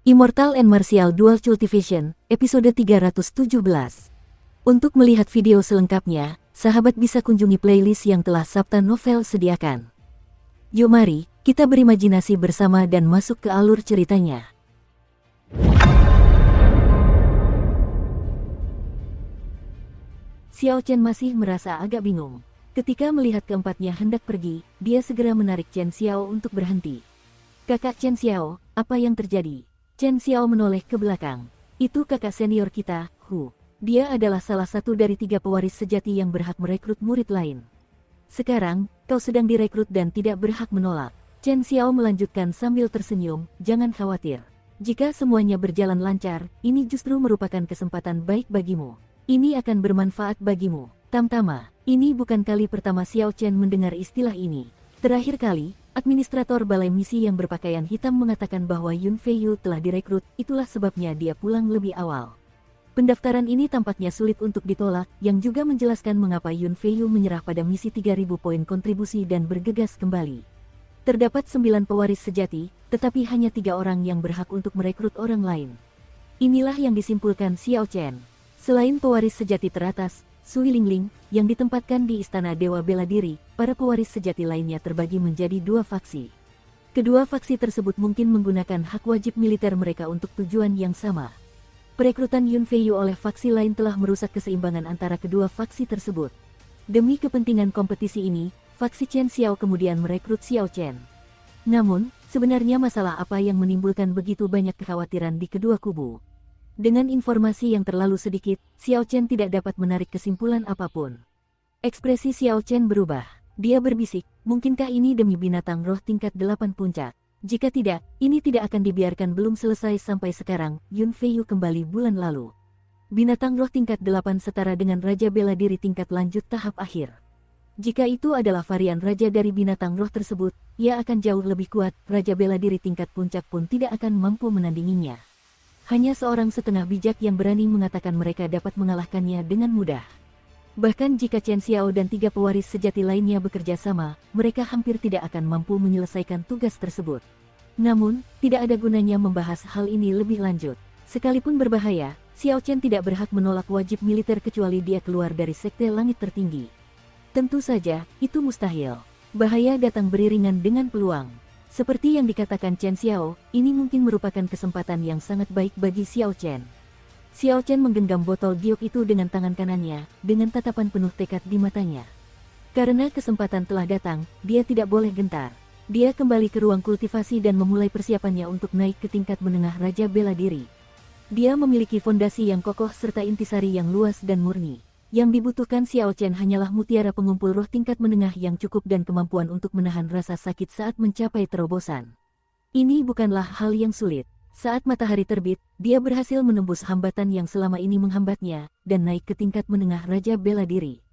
Immortal and Martial Dual Cultivation, episode 317. Untuk melihat video selengkapnya, sahabat bisa kunjungi playlist yang telah Sabta Novel sediakan. Yuk mari, kita berimajinasi bersama dan masuk ke alur ceritanya. Xiao Chen masih merasa agak bingung. Ketika melihat keempatnya hendak pergi, dia segera menarik Chen Xiao untuk berhenti. Kakak Chen Xiao, apa yang terjadi? Chen Xiao menoleh ke belakang. Itu kakak senior kita, Hu. Dia adalah salah satu dari 3 pewaris sejati yang berhak merekrut murid lain. Sekarang, kau sedang direkrut dan tidak berhak menolak. Chen Xiao melanjutkan sambil tersenyum, jangan khawatir. Jika semuanya berjalan lancar, ini justru merupakan kesempatan baik bagimu. Ini akan bermanfaat bagimu. Tamtama, ini bukan kali pertama Xiao Chen mendengar istilah ini. Terakhir kali, administrator balai misi yang berpakaian hitam mengatakan bahwa Yun Feiyu telah direkrut, itulah sebabnya dia pulang lebih awal. Pendaftaran ini tampaknya sulit untuk ditolak, yang juga menjelaskan mengapa Yun Feiyu menyerah pada misi 3000 poin kontribusi dan bergegas kembali. Terdapat 9 pewaris sejati, tetapi hanya 3 orang yang berhak untuk merekrut orang lain. Inilah yang disimpulkan Xiao Chen. Selain pewaris sejati teratas, Sui Lingling, yang ditempatkan di Istana Dewa Bela Diri, para pewaris sejati lainnya terbagi menjadi 2 faksi. Kedua faksi tersebut mungkin menggunakan hak wajib militer mereka untuk tujuan yang sama. Perekrutan Yun Feiyu oleh faksi lain telah merusak keseimbangan antara kedua faksi tersebut. Demi kepentingan kompetisi ini, faksi Chen Xiao kemudian merekrut Xiao Chen. Namun, sebenarnya masalah apa yang menimbulkan begitu banyak kekhawatiran di kedua kubu? Dengan informasi yang terlalu sedikit, Xiao Chen tidak dapat menarik kesimpulan apapun. Ekspresi Xiao Chen berubah. Dia berbisik, mungkinkah ini demi binatang roh tingkat 8 puncak? Jika tidak, ini tidak akan dibiarkan. Belum selesai sampai sekarang, Yun Feiyu kembali bulan lalu. Binatang roh tingkat 8 setara dengan Raja Bela Diri tingkat lanjut tahap akhir. Jika itu adalah varian raja dari binatang roh tersebut, ia akan jauh lebih kuat. Raja Bela Diri tingkat puncak pun tidak akan mampu menandinginya. Hanya seorang setengah bijak yang berani mengatakan mereka dapat mengalahkannya dengan mudah. Bahkan jika Chen Xiao dan 3 pewaris sejati lainnya bekerja sama, mereka hampir tidak akan mampu menyelesaikan tugas tersebut. Namun, tidak ada gunanya membahas hal ini lebih lanjut. Sekalipun berbahaya, Xiao Chen tidak berhak menolak wajib militer kecuali dia keluar dari sekte langit tertinggi. Tentu saja, itu mustahil. Bahaya datang beriringan dengan peluang. Seperti yang dikatakan Chen Xiao, ini mungkin merupakan kesempatan yang sangat baik bagi Xiao Chen. Xiao Chen menggenggam botol giok itu dengan tangan kanannya, dengan tatapan penuh tekad di matanya. Karena kesempatan telah datang, dia tidak boleh gentar. Dia kembali ke ruang kultivasi dan memulai persiapannya untuk naik ke tingkat menengah Raja Bela Diri. Dia memiliki fondasi yang kokoh serta intisari yang luas dan murni. Yang dibutuhkan Xiao Chen hanyalah mutiara pengumpul roh tingkat menengah yang cukup dan kemampuan untuk menahan rasa sakit saat mencapai terobosan. Ini bukanlah hal yang sulit. Saat matahari terbit, dia berhasil menembus hambatan yang selama ini menghambatnya, dan naik ke tingkat menengah Raja Bela Diri.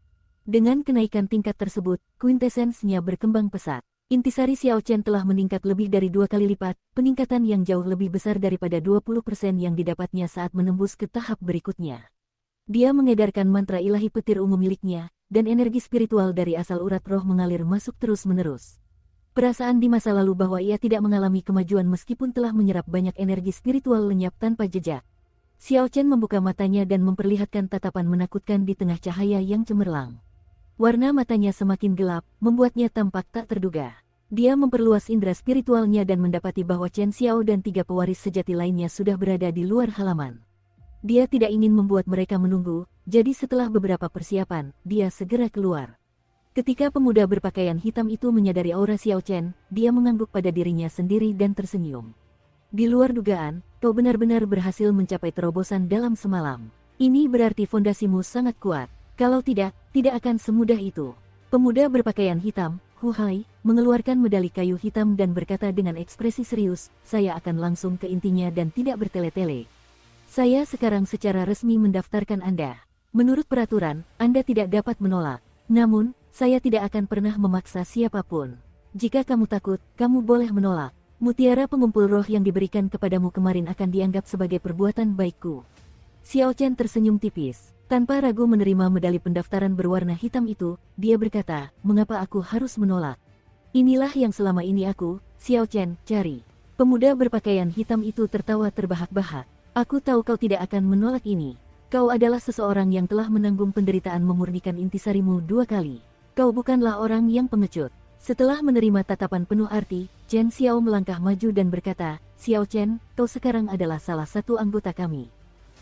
Dengan kenaikan tingkat tersebut, kuintesensnya berkembang pesat. Intisari Xiao Chen telah meningkat lebih dari 2 kali lipat, peningkatan yang jauh lebih besar daripada 20% yang didapatnya saat menembus ke tahap berikutnya. Dia mengedarkan mantra ilahi petir ungu miliknya, dan energi spiritual dari asal urat roh mengalir masuk terus-menerus. Perasaan di masa lalu bahwa ia tidak mengalami kemajuan meskipun telah menyerap banyak energi spiritual lenyap tanpa jejak. Xiao Chen membuka matanya dan memperlihatkan tatapan menakutkan di tengah cahaya yang cemerlang. Warna matanya semakin gelap, membuatnya tampak tak terduga. Dia memperluas indera spiritualnya dan mendapati bahwa Chen Xiao dan 3 pewaris sejati lainnya sudah berada di luar halaman. Dia tidak ingin membuat mereka menunggu, jadi setelah beberapa persiapan, dia segera keluar. Ketika pemuda berpakaian hitam itu menyadari aura Xiao Chen, dia mengangguk pada dirinya sendiri dan tersenyum. Di luar dugaan, kau benar-benar berhasil mencapai terobosan dalam semalam. Ini berarti fondasimu sangat kuat. Kalau tidak, tidak akan semudah itu. Pemuda berpakaian hitam, Hu Hai, mengeluarkan medali kayu hitam dan berkata dengan ekspresi serius, saya akan langsung ke intinya dan tidak bertele-tele. Saya sekarang secara resmi mendaftarkan Anda. Menurut peraturan, Anda tidak dapat menolak. Namun, saya tidak akan pernah memaksa siapapun. Jika kamu takut, kamu boleh menolak. Mutiara pengumpul roh yang diberikan kepadamu kemarin akan dianggap sebagai perbuatan baikku. Xiao Chen tersenyum tipis. Tanpa ragu menerima medali pendaftaran berwarna hitam itu, dia berkata, mengapa aku harus menolak? Inilah yang selama ini aku, Xiao Chen, cari. Pemuda berpakaian hitam itu tertawa terbahak-bahak. Aku tahu kau tidak akan menolak ini. Kau adalah seseorang yang telah menanggung penderitaan memurnikan intisarimu 2 kali. Kau bukanlah orang yang pengecut. Setelah menerima tatapan penuh arti, Chen Xiao melangkah maju dan berkata, Xiao Chen, kau sekarang adalah salah satu anggota kami.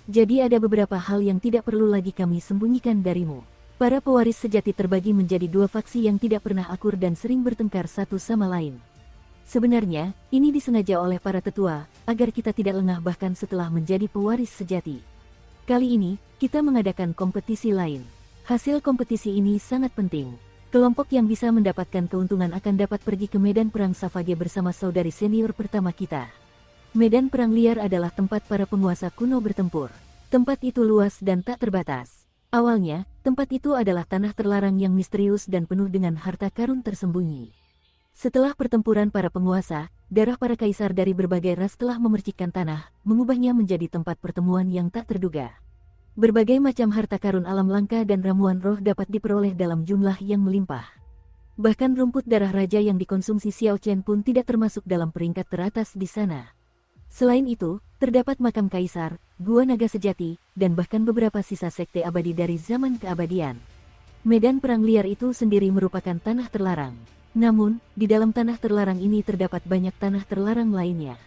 Jadi ada beberapa hal yang tidak perlu lagi kami sembunyikan darimu. Para pewaris sejati terbagi menjadi 2 faksi yang tidak pernah akur dan sering bertengkar satu sama lain. Sebenarnya, ini disengaja oleh para tetua, agar kita tidak lengah bahkan setelah menjadi pewaris sejati. Kali ini, kita mengadakan kompetisi lain. Hasil kompetisi ini sangat penting. Kelompok yang bisa mendapatkan keuntungan akan dapat pergi ke medan perang Savage bersama saudari senior pertama kita. Medan perang liar adalah tempat para penguasa kuno bertempur. Tempat itu luas dan tak terbatas. Awalnya, tempat itu adalah tanah terlarang yang misterius dan penuh dengan harta karun tersembunyi. Setelah pertempuran para penguasa, darah para kaisar dari berbagai ras telah memercikkan tanah, mengubahnya menjadi tempat pertemuan yang tak terduga. Berbagai macam harta karun alam langka dan ramuan roh dapat diperoleh dalam jumlah yang melimpah. Bahkan rumput darah raja yang dikonsumsi Xiao Chen pun tidak termasuk dalam peringkat teratas di sana. Selain itu, terdapat makam kaisar, gua naga sejati, dan bahkan beberapa sisa sekte abadi dari zaman keabadian. Medan perang liar itu sendiri merupakan tanah terlarang. Namun, di dalam tanah terlarang ini terdapat banyak tanah terlarang lainnya.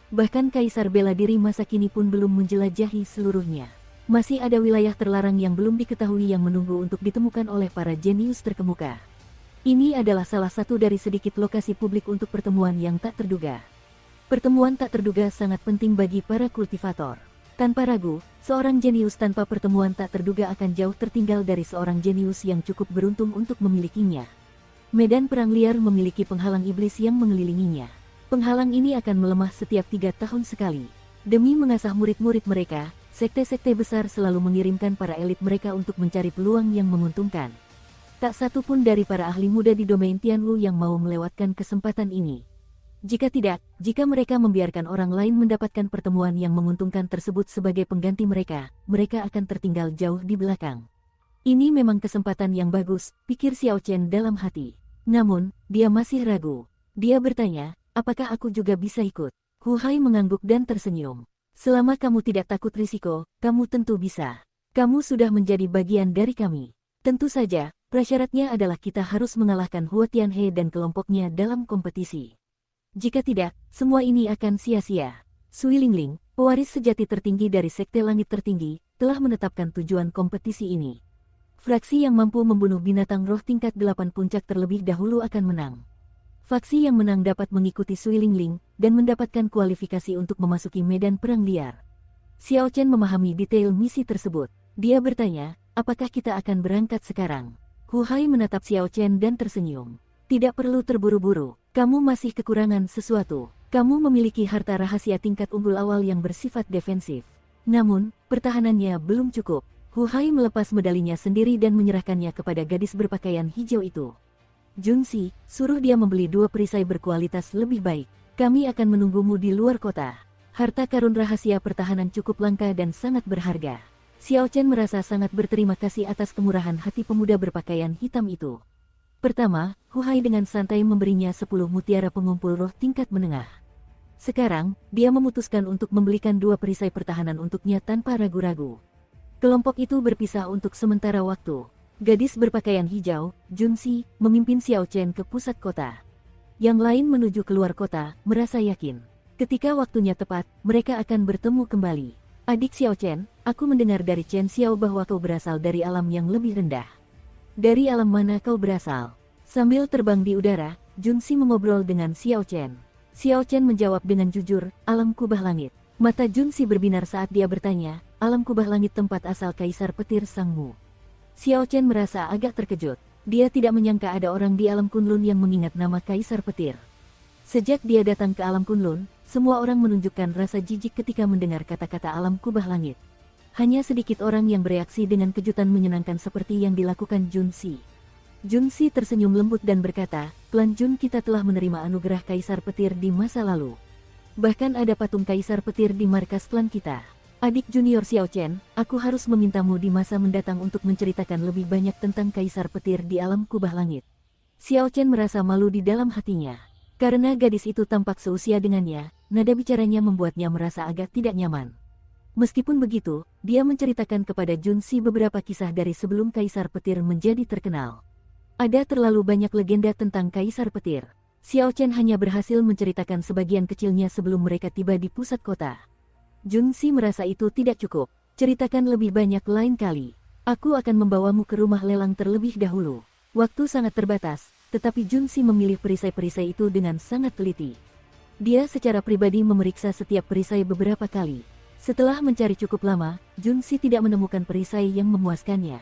Bahkan kaisar bela diri masa kini pun belum menjelajahi seluruhnya. Masih ada wilayah terlarang yang belum diketahui yang menunggu untuk ditemukan oleh para jenius terkemuka. Ini adalah salah satu dari sedikit lokasi publik untuk pertemuan yang tak terduga. Pertemuan tak terduga sangat penting bagi para kultivator. Tanpa ragu, seorang jenius tanpa pertemuan tak terduga akan jauh tertinggal dari seorang jenius yang cukup beruntung untuk memilikinya. Medan perang liar memiliki penghalang iblis yang mengelilinginya. Penghalang ini akan melemah setiap 3 tahun sekali. Demi mengasah murid-murid mereka, sekte-sekte besar selalu mengirimkan para elit mereka untuk mencari peluang yang menguntungkan. Tak satu pun dari para ahli muda di domain Tianlu yang mau melewatkan kesempatan ini. Jika tidak, jika mereka membiarkan orang lain mendapatkan pertemuan yang menguntungkan tersebut sebagai pengganti mereka, mereka akan tertinggal jauh di belakang. Ini memang kesempatan yang bagus, pikir Xiao Chen dalam hati. Namun, dia masih ragu. Dia bertanya, apakah aku juga bisa ikut? Hu Hai mengangguk dan tersenyum. Selama kamu tidak takut risiko, kamu tentu bisa. Kamu sudah menjadi bagian dari kami. Tentu saja, prasyaratnya adalah kita harus mengalahkan Hua Tianhe dan kelompoknya dalam kompetisi. Jika tidak, semua ini akan sia-sia. Sui Lingling, pewaris sejati tertinggi dari Sekte Langit Tertinggi, telah menetapkan tujuan kompetisi ini. Fraksi yang mampu membunuh binatang roh tingkat 8 puncak terlebih dahulu akan menang. Faksi yang menang dapat mengikuti Sui Lingling dan mendapatkan kualifikasi untuk memasuki medan perang liar. Xiao Chen memahami detail misi tersebut. Dia bertanya, apakah kita akan berangkat sekarang? Hu Hai menatap Xiao Chen dan tersenyum. Tidak perlu terburu-buru, kamu masih kekurangan sesuatu. Kamu memiliki harta rahasia tingkat unggul awal yang bersifat defensif. Namun, pertahanannya belum cukup. Hu Hai melepas medalinya sendiri dan menyerahkannya kepada gadis berpakaian hijau itu. Junsi, suruh dia membeli 2 perisai berkualitas lebih baik. Kami akan menunggumu di luar kota. Harta karun rahasia pertahanan cukup langka dan sangat berharga. Xiao Chen merasa sangat berterima kasih atas kemurahan hati pemuda berpakaian hitam itu. Pertama, Hu Hai dengan santai memberinya 10 mutiara pengumpul roh tingkat menengah. Sekarang, dia memutuskan untuk membelikan 2 perisai pertahanan untuknya tanpa ragu-ragu. Kelompok itu berpisah untuk sementara waktu. Gadis berpakaian hijau, Junsi, memimpin Xiao Chen ke pusat kota. Yang lain menuju keluar kota, merasa yakin. Ketika waktunya tepat, mereka akan bertemu kembali. Adik Xiao Chen, aku mendengar dari Chen Xiao bahwa kau berasal dari alam yang lebih rendah. Dari alam mana kau berasal? Sambil terbang di udara, Junsi mengobrol dengan Xiao Chen. Xiao Chen menjawab dengan jujur, alam kubah langit. Mata Junsi berbinar saat dia bertanya, alam kubah langit tempat asal Kaisar Petir Sangmu. Xiao Chen merasa agak terkejut. Dia tidak menyangka ada orang di alam Kunlun yang mengingat nama Kaisar Petir. Sejak dia datang ke alam Kunlun, semua orang menunjukkan rasa jijik ketika mendengar kata-kata alam kubah langit. Hanya sedikit orang yang bereaksi dengan kejutan menyenangkan seperti yang dilakukan Junsi. Junsi tersenyum lembut dan berkata, klan Jun kita telah menerima anugerah Kaisar Petir di masa lalu. Bahkan ada patung Kaisar Petir di markas klan kita. Adik junior Xiao Chen, aku harus memintamu di masa mendatang untuk menceritakan lebih banyak tentang Kaisar Petir di alam kubah langit. Xiao Chen merasa malu di dalam hatinya. Karena gadis itu tampak seusia dengannya, nada bicaranya membuatnya merasa agak tidak nyaman. Meskipun begitu, dia menceritakan kepada Junsi beberapa kisah dari sebelum Kaisar Petir menjadi terkenal. Ada terlalu banyak legenda tentang Kaisar Petir. Xiao Chen hanya berhasil menceritakan sebagian kecilnya sebelum mereka tiba di pusat kota. Junsi merasa itu tidak cukup. Ceritakan lebih banyak lain kali. Aku akan membawamu ke rumah lelang terlebih dahulu. Waktu sangat terbatas, tetapi Junsi memilih perisai-perisai itu dengan sangat teliti. Dia secara pribadi memeriksa setiap perisai beberapa kali. Setelah mencari cukup lama, Junsi tidak menemukan perisai yang memuaskannya.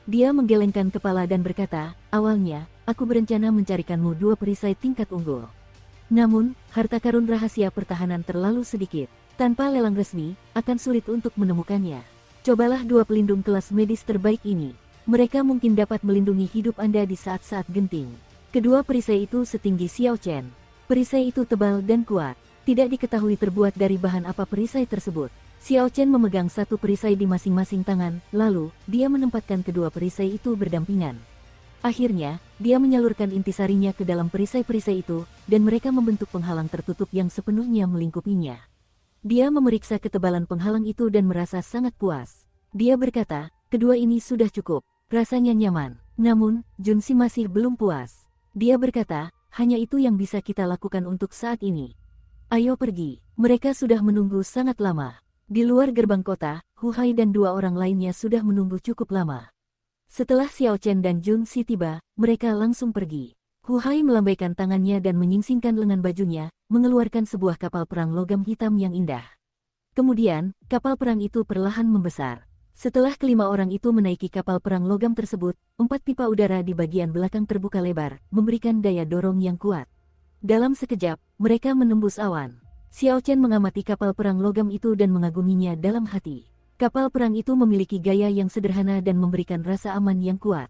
Dia menggelengkan kepala dan berkata, awalnya, aku berencana mencarikanmu 2 perisai tingkat unggul. Namun, harta karun rahasia pertahanan terlalu sedikit. Tanpa lelang resmi, akan sulit untuk menemukannya. Cobalah 2 pelindung kelas medis terbaik ini. Mereka mungkin dapat melindungi hidup Anda di saat-saat genting. Kedua perisai itu setinggi Xiao Chen. Perisai itu tebal dan kuat. Tidak diketahui terbuat dari bahan apa perisai tersebut. Xiao Chen memegang 1 perisai di masing-masing tangan, lalu, dia menempatkan kedua perisai itu berdampingan. Akhirnya, dia menyalurkan intisarinya ke dalam perisai-perisai itu, dan mereka membentuk penghalang tertutup yang sepenuhnya melingkupinya. Dia memeriksa ketebalan penghalang itu dan merasa sangat puas. Dia berkata, kedua ini sudah cukup. Rasanya nyaman. Namun, Junsi masih belum puas. Dia berkata, hanya itu yang bisa kita lakukan untuk saat ini. Ayo pergi. Mereka sudah menunggu sangat lama. Di luar gerbang kota, Hu Hai dan 2 orang lainnya sudah menunggu cukup lama. Setelah Xiao Chen dan Junsi tiba, mereka langsung pergi. Hu Hai melambaikan tangannya dan menyingsingkan lengan bajunya, mengeluarkan sebuah kapal perang logam hitam yang indah. Kemudian, kapal perang itu perlahan membesar. Setelah kelima orang itu menaiki kapal perang logam tersebut, 4 pipa udara di bagian belakang terbuka lebar, memberikan daya dorong yang kuat. Dalam sekejap, mereka menembus awan. Xiao Chen mengamati kapal perang logam itu dan mengaguminya dalam hati. Kapal perang itu memiliki gaya yang sederhana dan memberikan rasa aman yang kuat.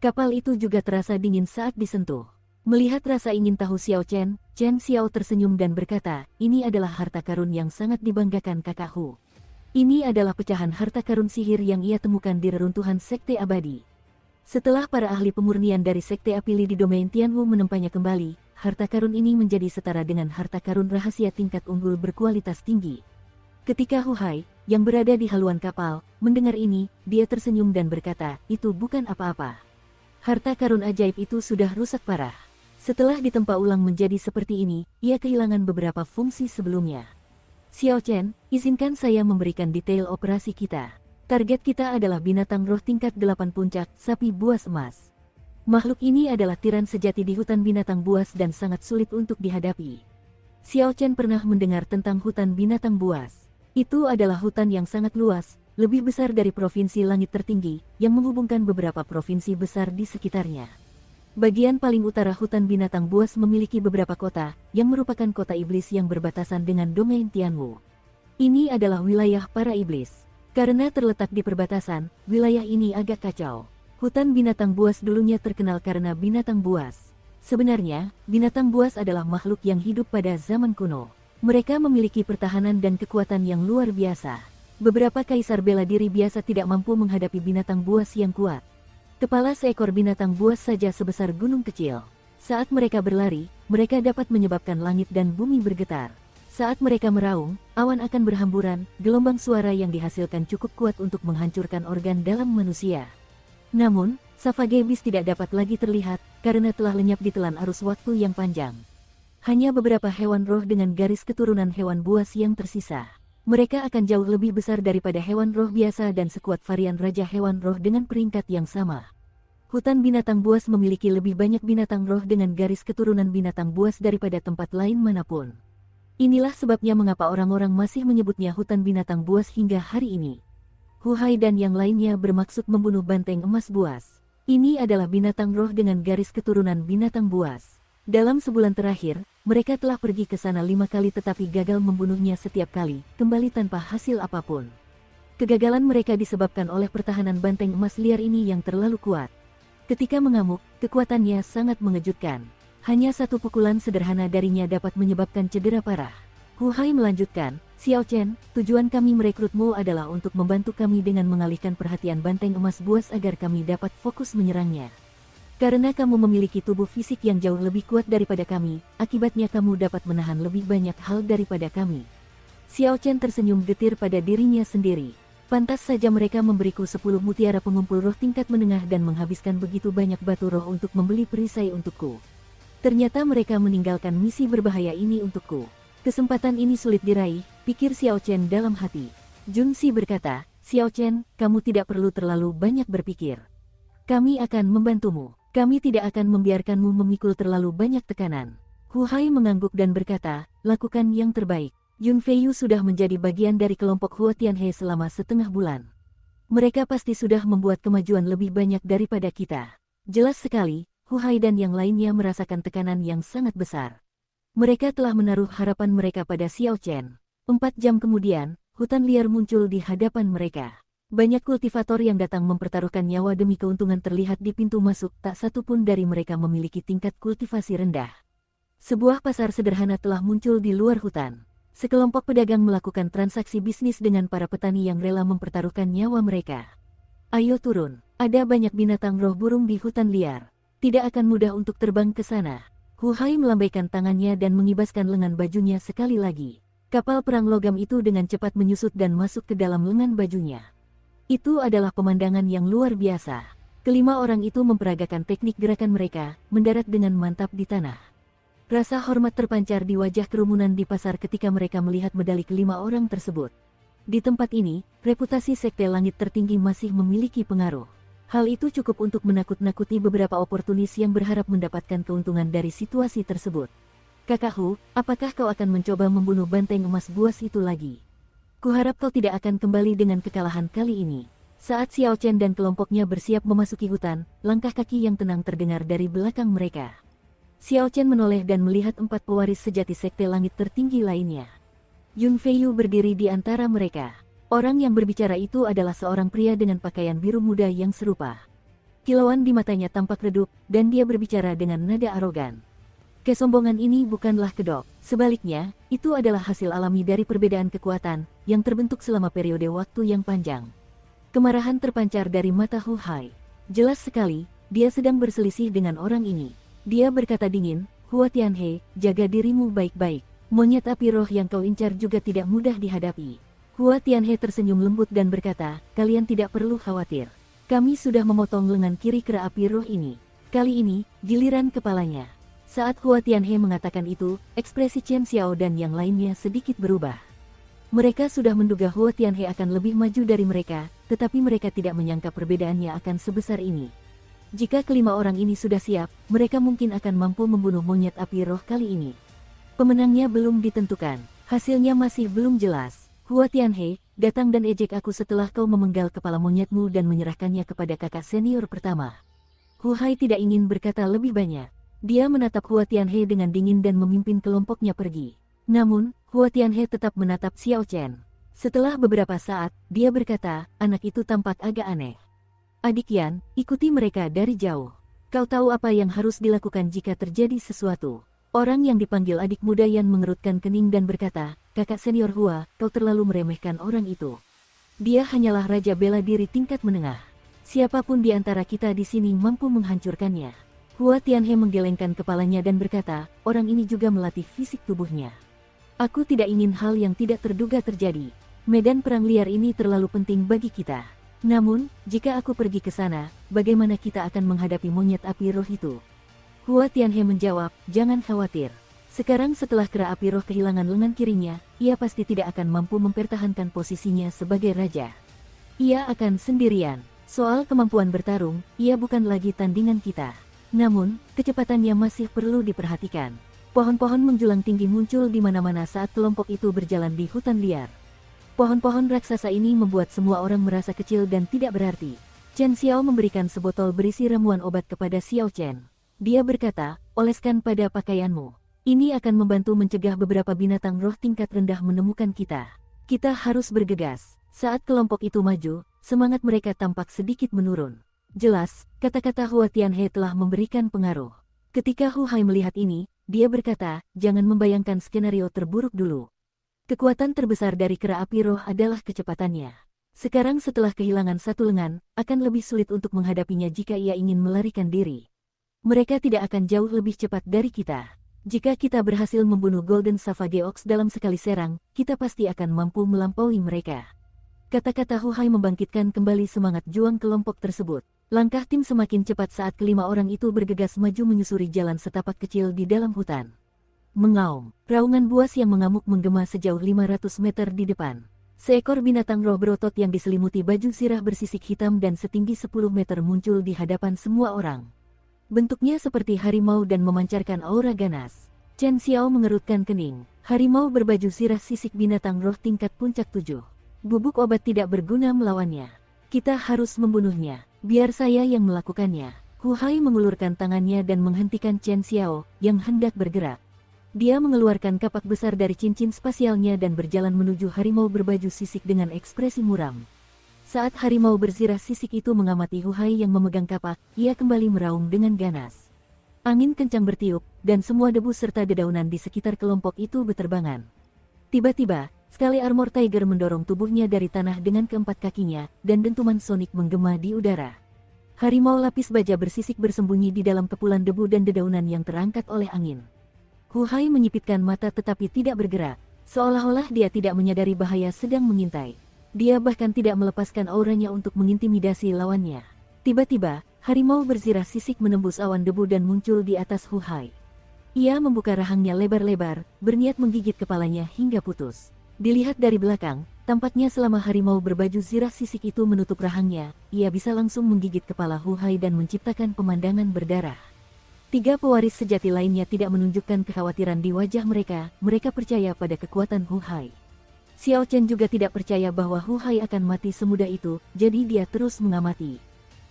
Kapal itu juga terasa dingin saat disentuh. Melihat rasa ingin tahu Xiao Chen, Chen Xiao tersenyum dan berkata, ini adalah harta karun yang sangat dibanggakan kakakku. Ini adalah pecahan harta karun sihir yang ia temukan di reruntuhan Sekte Abadi. Setelah para ahli pemurnian dari Sekte Apili di domain Tianwu menempanya kembali, harta karun ini menjadi setara dengan harta karun rahasia tingkat unggul berkualitas tinggi. Ketika Hu Hai, yang berada di haluan kapal, mendengar ini, dia tersenyum dan berkata, itu bukan apa-apa. Harta karun ajaib itu sudah rusak parah. Setelah ditempa ulang menjadi seperti ini, ia kehilangan beberapa fungsi sebelumnya. Xiao Chen, izinkan saya memberikan detail operasi kita. Target kita adalah binatang roh tingkat 8 puncak, sapi buas emas. Makhluk ini adalah tiran sejati di hutan binatang buas dan sangat sulit untuk dihadapi. Xiao Chen pernah mendengar tentang hutan binatang buas. Itu adalah hutan yang sangat luas, lebih besar dari provinsi langit tertinggi, yang menghubungkan beberapa provinsi besar di sekitarnya. Bagian paling utara hutan binatang buas memiliki beberapa kota, yang merupakan kota iblis yang berbatasan dengan domain Tianwu. Ini adalah wilayah para iblis. Karena terletak di perbatasan, wilayah ini agak kacau. Hutan binatang buas dulunya terkenal karena binatang buas. Sebenarnya, binatang buas adalah makhluk yang hidup pada zaman kuno. Mereka memiliki pertahanan dan kekuatan yang luar biasa. Beberapa kaisar bela diri biasa tidak mampu menghadapi binatang buas yang kuat. Kepala seekor binatang buas saja sebesar gunung kecil. Saat mereka berlari, mereka dapat menyebabkan langit dan bumi bergetar. Saat mereka meraung, awan akan berhamburan, gelombang suara yang dihasilkan cukup kuat untuk menghancurkan organ dalam manusia. Namun, Safagebis tidak dapat lagi terlihat, karena telah lenyap ditelan arus waktu yang panjang. Hanya beberapa hewan roh dengan garis keturunan hewan buas yang tersisa. Mereka akan jauh lebih besar daripada hewan roh biasa dan sekuat varian raja hewan roh dengan peringkat yang sama. Hutan binatang buas memiliki lebih banyak binatang roh dengan garis keturunan binatang buas daripada tempat lain manapun. Inilah sebabnya mengapa orang-orang masih menyebutnya hutan binatang buas hingga hari ini. Hu Hai dan yang lainnya bermaksud membunuh banteng emas buas. Ini adalah binatang roh dengan garis keturunan binatang buas. Dalam sebulan terakhir, mereka telah pergi ke sana 5 kali tetapi gagal membunuhnya setiap kali, kembali tanpa hasil apapun. Kegagalan mereka disebabkan oleh pertahanan banteng emas liar ini yang terlalu kuat. Ketika mengamuk, kekuatannya sangat mengejutkan. Hanya satu pukulan sederhana darinya dapat menyebabkan cedera parah. Hu Hai melanjutkan, Xiao Chen, tujuan kami merekrutmu adalah untuk membantu kami dengan mengalihkan perhatian banteng emas buas agar kami dapat fokus menyerangnya. Karena kamu memiliki tubuh fisik yang jauh lebih kuat daripada kami, akibatnya kamu dapat menahan lebih banyak hal daripada kami. Xiao Chen tersenyum getir pada dirinya sendiri. Pantas saja mereka memberiku 10 mutiara pengumpul roh tingkat menengah dan menghabiskan begitu banyak batu roh untuk membeli perisai untukku. Ternyata mereka meninggalkan misi berbahaya ini untukku. Kesempatan ini sulit diraih, pikir Xiao Chen dalam hati. Junxi berkata, Xiao Chen, kamu tidak perlu terlalu banyak berpikir. Kami akan membantumu. Kami tidak akan membiarkanmu memikul terlalu banyak tekanan. Hu Hai mengangguk dan berkata, lakukan yang terbaik. Yun Feiyu sudah menjadi bagian dari kelompok Huo Tianhe selama setengah bulan. Mereka pasti sudah membuat kemajuan lebih banyak daripada kita. Jelas sekali, Hu Hai dan yang lainnya merasakan tekanan yang sangat besar. Mereka telah menaruh harapan mereka pada Xiao Chen. 4 jam kemudian, hutan liar muncul di hadapan mereka. Banyak kultivator yang datang mempertaruhkan nyawa demi keuntungan terlihat di pintu masuk, tak satu pun dari mereka memiliki tingkat kultivasi rendah. Sebuah pasar sederhana telah muncul di luar hutan. Sekelompok pedagang melakukan transaksi bisnis dengan para petani yang rela mempertaruhkan nyawa mereka. Ayo turun, ada banyak binatang roh burung di hutan liar. Tidak akan mudah untuk terbang ke sana. Hu Hai melambaikan tangannya dan mengibaskan lengan bajunya sekali lagi. Kapal perang logam itu dengan cepat menyusut dan masuk ke dalam lengan bajunya. Itu adalah pemandangan yang luar biasa. Kelima orang itu memperagakan teknik gerakan mereka, mendarat dengan mantap di tanah. Rasa hormat terpancar di wajah kerumunan di pasar ketika mereka melihat medali kelima orang tersebut. Di tempat ini, reputasi Sekte Langit Tertinggi masih memiliki pengaruh. Hal itu cukup untuk menakut-nakuti beberapa oportunis yang berharap mendapatkan keuntungan dari situasi tersebut. Kakak Hu, apakah kau akan mencoba membunuh banteng emas buas itu lagi? Kuharap kau tidak akan kembali dengan kekalahan kali ini. Saat Xiao Chen dan kelompoknya bersiap memasuki hutan, langkah kaki yang tenang terdengar dari belakang mereka. Xiao Chen menoleh dan melihat 4 pewaris sejati Sekte Langit Tertinggi lainnya. Yun Feiyu berdiri di antara mereka. Orang yang berbicara itu adalah seorang pria dengan pakaian biru muda yang serupa. Kilauan di matanya tampak redup, dan dia berbicara dengan nada arogan. Kesombongan ini bukanlah kedok, sebaliknya, itu adalah hasil alami dari perbedaan kekuatan yang terbentuk selama periode waktu yang panjang. Kemarahan terpancar dari mata Hu Hai. Jelas sekali, dia sedang berselisih dengan orang ini. Dia berkata dingin, Huo Tianhe, jaga dirimu baik-baik. Monyet api roh yang kau incar juga tidak mudah dihadapi. Huo Tianhe tersenyum lembut dan berkata, kalian tidak perlu khawatir. Kami sudah memotong lengan kiri kera api roh ini. Kali ini, giliran kepalanya. Saat Huo Tianhe mengatakan itu, ekspresi Chen Xiao dan yang lainnya sedikit berubah. Mereka sudah menduga Huo Tianhe akan lebih maju dari mereka, tetapi mereka tidak menyangka perbedaannya akan sebesar ini. Jika kelima orang ini sudah siap, mereka mungkin akan mampu membunuh monyet api roh kali ini. Pemenangnya belum ditentukan, hasilnya masih belum jelas. Huo Tianhe, datang dan ejek aku setelah kau memenggal kepala monyetmu dan menyerahkannya kepada kakak senior pertama. Hu Hai tidak ingin berkata lebih banyak. Dia menatap Huo Tianhe dengan dingin dan memimpin kelompoknya pergi. Namun, Huo Tianhe tetap menatap Xiao Chen. Setelah beberapa saat, dia berkata, anak itu tampak agak aneh. Adik Yan, ikuti mereka dari jauh. Kau tahu apa yang harus dilakukan jika terjadi sesuatu. Orang yang dipanggil adik muda Yan mengerutkan kening dan berkata, kakak senior Hua, kau terlalu meremehkan orang itu. Dia hanyalah raja bela diri tingkat menengah. Siapapun di antara kita di sini mampu menghancurkannya. Huo Tianhe menggelengkan kepalanya dan berkata, orang ini juga melatih fisik tubuhnya. Aku tidak ingin hal yang tidak terduga terjadi. Medan perang liar ini terlalu penting bagi kita. Namun, jika aku pergi ke sana, bagaimana kita akan menghadapi monyet api roh itu? Huo Tianhe menjawab, jangan khawatir. Sekarang setelah kera api roh kehilangan lengan kirinya, ia pasti tidak akan mampu mempertahankan posisinya sebagai raja. Ia akan sendirian. Soal kemampuan bertarung, ia bukan lagi tandingan kita. Namun, kecepatannya masih perlu diperhatikan. Pohon-pohon menjulang tinggi muncul di mana-mana saat kelompok itu berjalan di hutan liar. Pohon-pohon raksasa ini membuat semua orang merasa kecil dan tidak berarti. Chen Xiao memberikan sebotol berisi ramuan obat kepada Xiao Chen. Dia berkata, oleskan pada pakaianmu. Ini akan membantu mencegah beberapa binatang roh tingkat rendah menemukan kita. Kita harus bergegas. Saat kelompok itu maju, semangat mereka tampak sedikit menurun. Jelas, kata-kata Huo Tianhe telah memberikan pengaruh. Ketika Hu Hai melihat ini, dia berkata, jangan membayangkan skenario terburuk dulu. Kekuatan terbesar dari kera api roh adalah kecepatannya. Sekarang setelah kehilangan satu lengan, akan lebih sulit untuk menghadapinya jika ia ingin melarikan diri. Mereka tidak akan jauh lebih cepat dari kita. Jika kita berhasil membunuh Golden Savage Ox dalam sekali serang, kita pasti akan mampu melampaui mereka. Kata-kata Hu Hai membangkitkan kembali semangat juang kelompok tersebut. Langkah tim semakin cepat saat kelima orang itu bergegas maju menyusuri jalan setapak kecil di dalam hutan. Mengaum, raungan buas yang mengamuk menggema sejauh 500 meter di depan. Seekor binatang roh berotot yang diselimuti baju sirah bersisik hitam dan setinggi 10 meter muncul di hadapan semua orang. Bentuknya seperti harimau dan memancarkan aura ganas. Chen Xiao mengerutkan kening. Harimau berbaju sirah sisik binatang roh tingkat puncak 7. Bubuk obat tidak berguna melawannya. Kita harus membunuhnya. Biar saya yang melakukannya. Hu Hai mengulurkan tangannya dan menghentikan Chen Xiao yang hendak bergerak. Dia mengeluarkan kapak besar dari cincin spasialnya dan berjalan menuju harimau berbaju sisik dengan ekspresi muram. Saat harimau bersirah sisik itu mengamati Hu Hai yang memegang kapak, ia kembali meraung dengan ganas. Angin kencang bertiup, dan semua debu serta dedaunan di sekitar kelompok itu beterbangan. Tiba-tiba, sekali armor tiger mendorong tubuhnya dari tanah dengan keempat kakinya, dan dentuman sonik menggema di udara. Harimau lapis baja bersisik bersembunyi di dalam kepulan debu dan dedaunan yang terangkat oleh angin. Hu Hai menyipitkan mata tetapi tidak bergerak, seolah-olah dia tidak menyadari bahaya sedang mengintai. Dia bahkan tidak melepaskan auranya untuk mengintimidasi lawannya. Tiba-tiba, harimau bersirah sisik menembus awan debu dan muncul di atas Hu Hai. Ia membuka rahangnya lebar-lebar, berniat menggigit kepalanya hingga putus. Dilihat dari belakang, tampaknya selama harimau berbaju zirah sisik itu menutup rahangnya, ia bisa langsung menggigit kepala Hu Hai dan menciptakan pemandangan berdarah. Tiga pewaris sejati lainnya tidak menunjukkan kekhawatiran di wajah mereka, mereka percaya pada kekuatan Hu Hai. Xiao Chen juga tidak percaya bahwa Hu Hai akan mati semudah itu, jadi dia terus mengamati.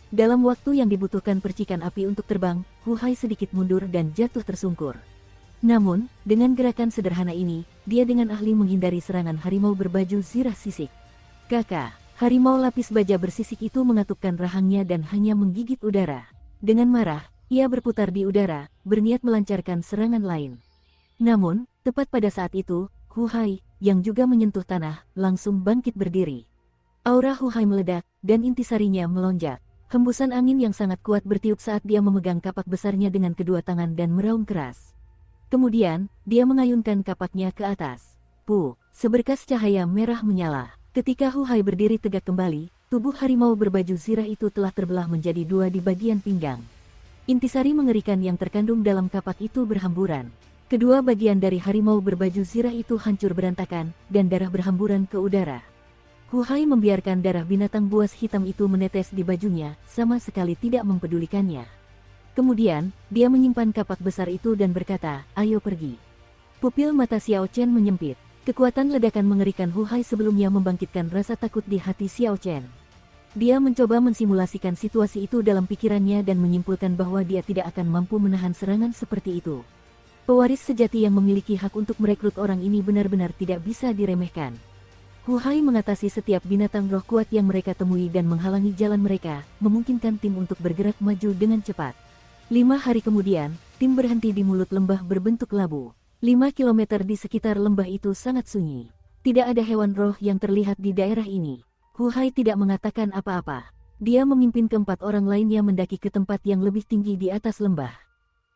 Dalam waktu yang dibutuhkan percikan api untuk terbang, Hu Hai sedikit mundur dan jatuh tersungkur. Namun, dengan gerakan sederhana ini, dia dengan ahli menghindari serangan harimau berbaju zirah sisik. Kakak, harimau lapis baja bersisik itu mengatupkan rahangnya dan hanya menggigit udara. Dengan marah, ia berputar di udara, berniat melancarkan serangan lain. Namun, tepat pada saat itu, Hu Hai, yang juga menyentuh tanah, langsung bangkit berdiri. Aura Hu Hai meledak, dan intisarinya melonjak. Hembusan angin yang sangat kuat bertiup saat dia memegang kapak besarnya dengan kedua tangan dan meraung keras. Kemudian, dia mengayunkan kapaknya ke atas. Seberkas cahaya merah menyala. Ketika Hu Hai berdiri tegak kembali, tubuh harimau berbaju zirah itu telah terbelah menjadi dua di bagian pinggang. Intisari mengerikan yang terkandung dalam kapak itu berhamburan. Kedua bagian dari harimau berbaju zirah itu hancur berantakan, dan darah berhamburan ke udara. Hu Hai membiarkan darah binatang buas hitam itu menetes di bajunya, sama sekali tidak mempedulikannya. Kemudian, dia menyimpan kapak besar itu dan berkata, "Ayo pergi." Pupil mata Xiao Chen menyempit. Kekuatan ledakan mengerikan Hu Hai sebelumnya membangkitkan rasa takut di hati Xiao Chen. Dia mencoba mensimulasikan situasi itu dalam pikirannya dan menyimpulkan bahwa dia tidak akan mampu menahan serangan seperti itu. Pewaris sejati yang memiliki hak untuk merekrut orang ini benar-benar tidak bisa diremehkan. Hu Hai mengatasi setiap binatang roh kuat yang mereka temui dan menghalangi jalan mereka, memungkinkan tim untuk bergerak maju dengan cepat. 5 hari kemudian, tim berhenti di mulut lembah berbentuk labu. 5 kilometer di sekitar lembah itu sangat sunyi. Tidak ada hewan roh yang terlihat di daerah ini. Hu Hai tidak mengatakan apa-apa. Dia memimpin keempat orang lainnya mendaki ke tempat yang lebih tinggi di atas lembah.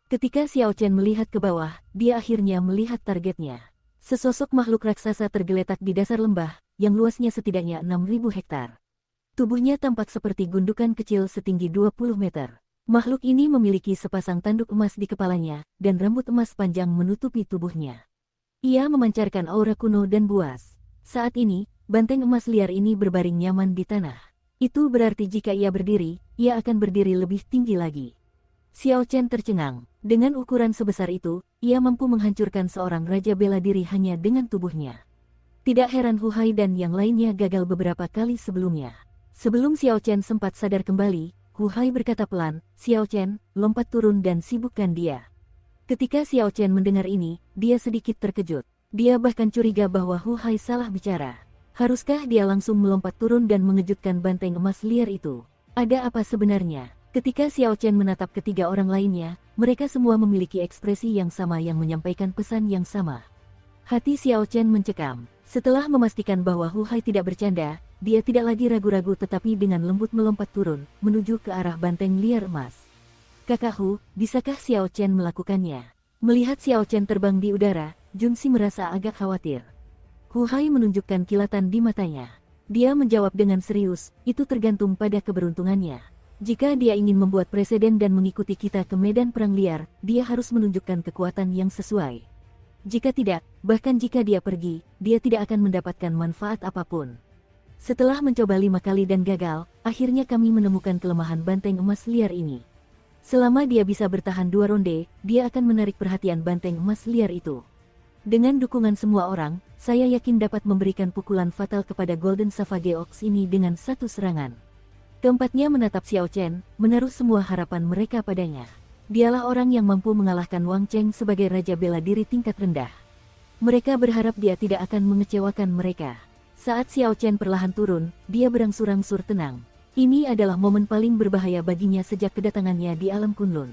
Ketika Xiao Chen melihat ke bawah, dia akhirnya melihat targetnya. Sesosok makhluk raksasa tergeletak di dasar lembah, yang luasnya setidaknya 6.000 hektar. Tubuhnya tampak seperti gundukan kecil setinggi 20 meter. Makhluk ini memiliki sepasang tanduk emas di kepalanya, dan rambut emas panjang menutupi tubuhnya. Ia memancarkan aura kuno dan buas. Saat ini, banteng emas liar ini berbaring nyaman di tanah. Itu berarti jika ia berdiri, ia akan berdiri lebih tinggi lagi. Xiao Chen tercengang. Dengan ukuran sebesar itu, ia mampu menghancurkan seorang raja bela diri hanya dengan tubuhnya. Tidak heran Hu Hai dan yang lainnya gagal beberapa kali sebelumnya. Sebelum Xiao Chen sempat sadar kembali, Hu Hai berkata pelan, "Xiao Chen, lompat turun dan sibukkan dia." Ketika Xiao Chen mendengar ini, dia sedikit terkejut. Dia bahkan curiga bahwa Hu Hai salah bicara. Haruskah dia langsung melompat turun dan mengejutkan banteng emas liar itu? Ada apa sebenarnya? Ketika Xiao Chen menatap ketiga orang lainnya, mereka semua memiliki ekspresi yang sama yang menyampaikan pesan yang sama. Hati Xiao Chen mencekam. Setelah memastikan bahwa Hu Hai tidak bercanda, dia tidak lagi ragu-ragu tetapi dengan lembut melompat turun, menuju ke arah banteng liar emas. Kakak Hu, bisakah Xiao Chen melakukannya? Melihat Xiao Chen terbang di udara, Junxi merasa agak khawatir. Hu Hai menunjukkan kilatan di matanya. Dia menjawab dengan serius, itu tergantung pada keberuntungannya. Jika dia ingin membuat presiden dan mengikuti kita ke medan perang liar, dia harus menunjukkan kekuatan yang sesuai. Jika tidak, bahkan jika dia pergi, dia tidak akan mendapatkan manfaat apapun. Setelah mencoba 5 kali dan gagal, akhirnya kami menemukan kelemahan banteng emas liar ini. Selama dia bisa bertahan 2 ronde, dia akan menarik perhatian banteng emas liar itu. Dengan dukungan semua orang, saya yakin dapat memberikan pukulan fatal kepada Golden Savage Ox ini dengan satu serangan. Keempatnya menatap Xiao Chen, menaruh semua harapan mereka padanya. Dialah orang yang mampu mengalahkan Wang Cheng sebagai Raja Bela Diri tingkat rendah. Mereka berharap dia tidak akan mengecewakan mereka. Saat Xiao Chen perlahan turun, dia berangsur-angsur tenang. Ini adalah momen paling berbahaya baginya sejak kedatangannya di alam Kunlun.